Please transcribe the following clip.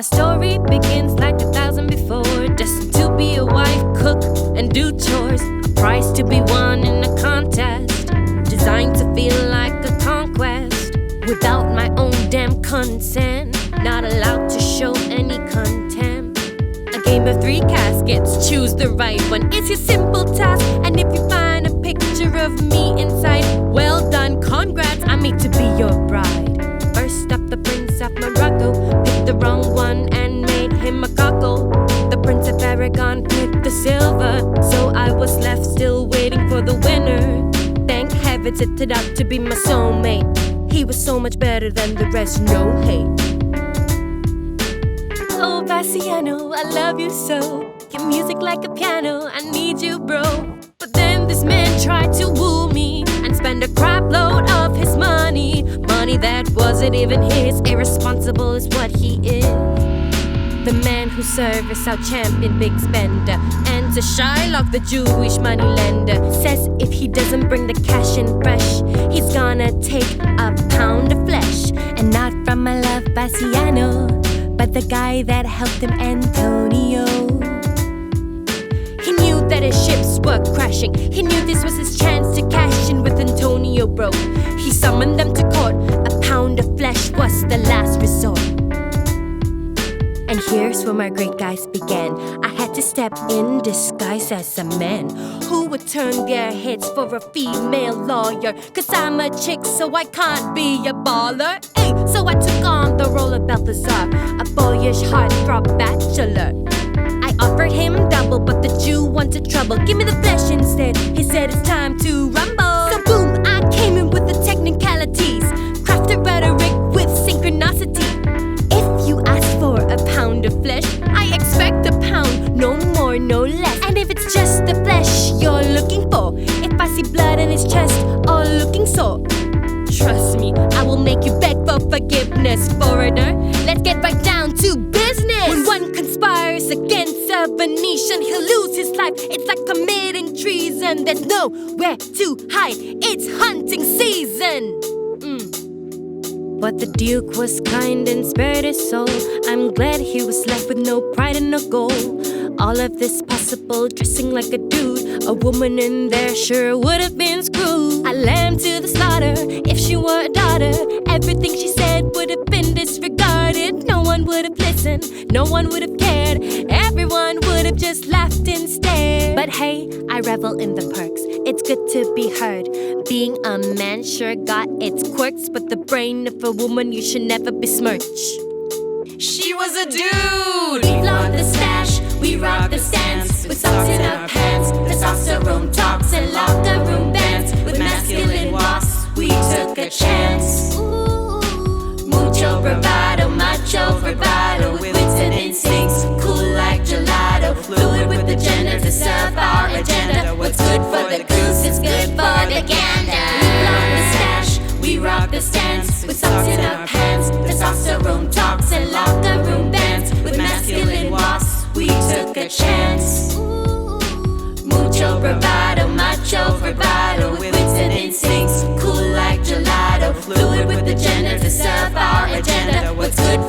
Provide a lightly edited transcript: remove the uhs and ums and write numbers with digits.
My story begins like 1,000 before, destined to be a wife, cook, and do chores. A prize to be won in a contest, designed to feel like a conquest. Without my own damn consent, not allowed to show any contempt. A game of 3 caskets, choose the right one. It's your simple task, and if you find a picture of me inside, well done, congrats, I'm made to be your bride. First up, the Prince of Morocco picked the wrong one and made him a cockle. The Prince of Aragorn picked the silver, so I was left still waiting for the winner. Thank heavens it turned out to be my soulmate. He was so much better than the rest, no hate. Oh, Bassiano, I love you so. Your music like a piano, I need you, bro. But then this man tried to woo me and spend a crap load of his money. Money that wasn't even his, irresponsible is what he is. The man who service our champion big spender, and to Shylock, the Jewish money lender, says if he doesn't bring the cash in fresh, he's gonna take a pound of flesh. And not from my love Bassiano, but the guy that helped him, Antonio. He knew that his ships were crashing. He knew this was his chance to cash in with Antonio, bro. He summoned them to court. A pound of flesh was the last resort. And here's where my great guys began. I had to step in disguised as a man who would turn their heads for a female lawyer. Cause I'm a chick, so I can't be a baller. Ay, so I took on the role of Balthazar, a boyish heartthrob bachelor. I offered him double, but the Jew wanted trouble. Give me the flesh instead, he said it's time to rumble. So boom, I came in with the technicalities, crafted rhetoric with synchronicity. If you ask for a pound of flesh, I expect a pound, no more, no less. And if it's just the flesh you're looking for, if I see blood in his chest or looking sore, trust me, I will make you beg for forgiveness, foreigner. Let's get right down to business. When one conspires against a Venetian, he'll lose his life. It's like committing treason. There's nowhere to hide. It's hunting season. But the Duke was kind and spared his soul. I'm glad he was left with no pride and no goal. All of this possible, dressing like a dude. A woman in there sure would have been screwed. I lamb to the slaughter if she were a daughter. Everything she said would have been disregarded. No one would have listened, no one would have cared. Everyone would have just laughed and stared. But hey, I revel in the perks. It's good to be heard. Being a man sure got its quirks, but the brain of a woman you should never besmirch. She was a dude. We flaunt the stash, we rock the stance, with socks in our pants. Testosterone talks and locker room bands. With masculine walks, we took a chance. Mucho bravado, macho bravado, with wits and instincts, cool like gelato. Fluid with the gender to serve our agenda. What's good for the goose is good for the gander. We flaunt the stash, we rock the stance, with socks in our pants. Testosterone talks and locker room bands. With masculine walks, we took a chance. Mucho bravado, macho bravado, with wits and instincts, cool like gelato. Fluid with the gender to serve our agenda. What's good